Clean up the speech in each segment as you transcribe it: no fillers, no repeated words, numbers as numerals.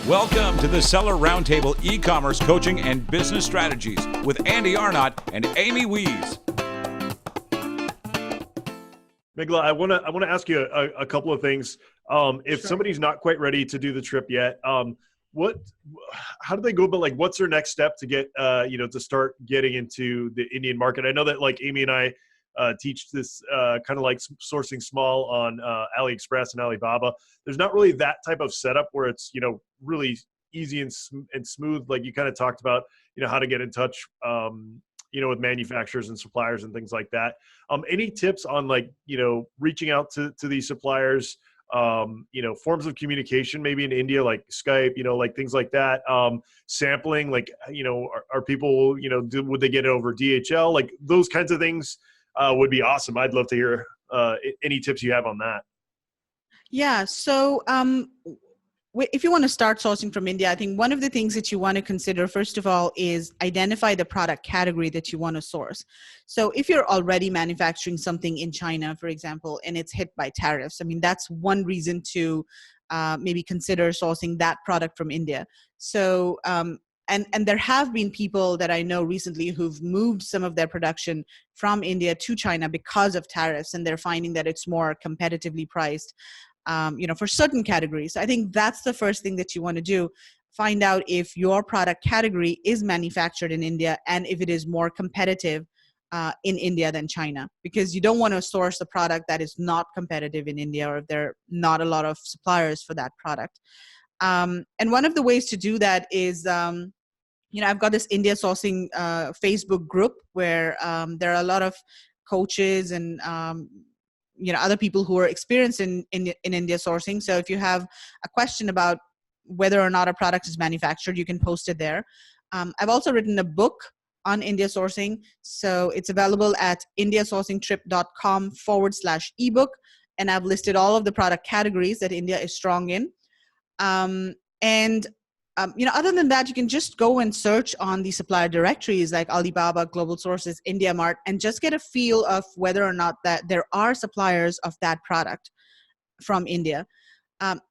Welcome to the Seller Roundtable e-commerce coaching and business strategies with Andy Arnott and Amy Wees. Migla, I want to ask you a couple of things. If somebody's not quite ready to do the trip yet, how do they go about, like, what's their next step to get, to start getting into the Indian market? I know that, like, Amy and I teach this kind of like sourcing small on AliExpress and Alibaba. There's not really that type of setup where it's, really easy and smooth. Like you kind of talked about, how to get in touch, with manufacturers and suppliers and things like that. Any tips on, like, reaching out to these suppliers, forms of communication, maybe in India, like Skype, like things like that. Sampling, like, are people, would they get it over DHL? Like those kinds of things would be awesome. I'd love to hear any tips you have on that. Yeah. So if you want to start sourcing from India, I think one of the things that you want to consider, first of all, is identify the product category that you want to source. So if you're already manufacturing something in China, for example, and it's hit by tariffs, I mean, that's one reason to maybe consider sourcing that product from India. So, and there have been people that I know recently who've moved some of their production from India to China because of tariffs, and they're finding that it's more competitively priced, for certain categories. So I think that's the first thing that you want to do. Find out if your product category is manufactured in India and if it is more competitive in India than China, because you don't want to source a product that is not competitive in India, or if there are not a lot of suppliers for that product. And one of the ways to do that is, I've got this India sourcing Facebook group where there are a lot of coaches and other people who are experienced in India sourcing. So if you have a question about whether or not a product is manufactured, you can post it there. I've also written a book on India sourcing. So it's available at indiasourcingtrip.com/ebook. And I've listed all of the product categories that India is strong in. Other than that, you can just go and search on the supplier directories like Alibaba, Global Sources, India Mart, and just get a feel of whether or not that there are suppliers of that product from India.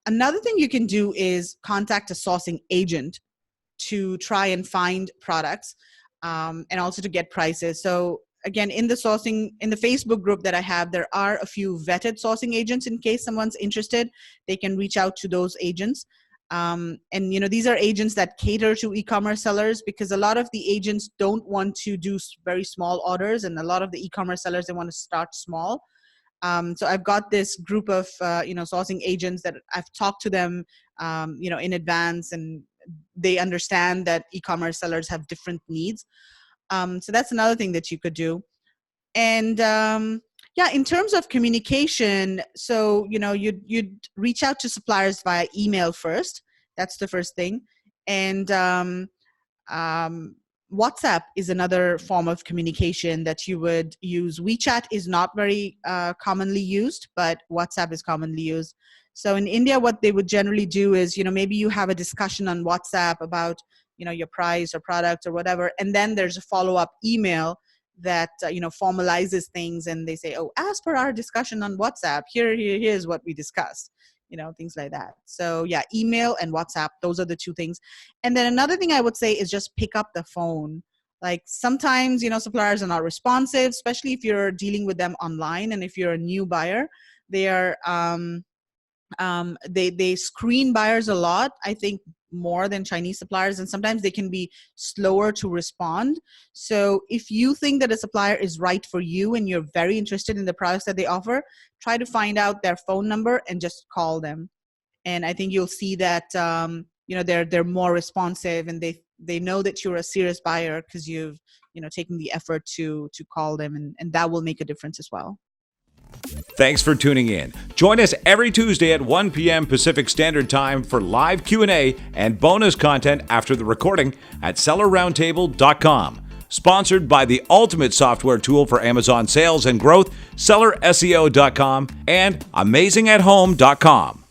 Another thing you can do is contact a sourcing agent to try and find products and also to get prices. So again, in the Facebook group that I have, there are a few vetted sourcing agents. In case someone's interested, they can reach out to those agents. These are agents that cater to e-commerce sellers, because a lot of the agents don't want to do very small orders, and a lot of the e-commerce sellers, they want to start small. So I've got this group of sourcing agents that I've talked to them in advance, and they understand that e-commerce sellers have different needs. So that's another thing that you could do. And in terms of communication, so, you'd reach out to suppliers via email first. That's the first thing. And WhatsApp is another form of communication that you would use. WeChat is not very commonly used, but WhatsApp is commonly used. So in India, what they would generally do is, maybe you have a discussion on WhatsApp about, your price or product or whatever. And then there's a follow-up email that formalizes things, and they say, oh, as per our discussion on WhatsApp, here's what we discussed, things like that. So yeah, email and WhatsApp, those are the two things. And then another thing I would say is just pick up the phone. Like sometimes, suppliers are not responsive, especially if you're dealing with them online, and if you're a new buyer, they are they screen buyers a lot, I think, more than Chinese suppliers, and sometimes they can be slower to respond. So if you think that a supplier is right for you and you're very interested in the products that they offer, try to find out their phone number and just call them. And I think you'll see that they're more responsive, and they know that you're a serious buyer because you've taken the effort to call them, and that will make a difference as well. Thanks for tuning in. Join us every Tuesday at 1 p.m. Pacific Standard Time for live Q&A and bonus content after the recording at SellerRoundtable.com. Sponsored by the ultimate software tool for Amazon sales and growth, SellerSEO.com and AmazingAtHome.com.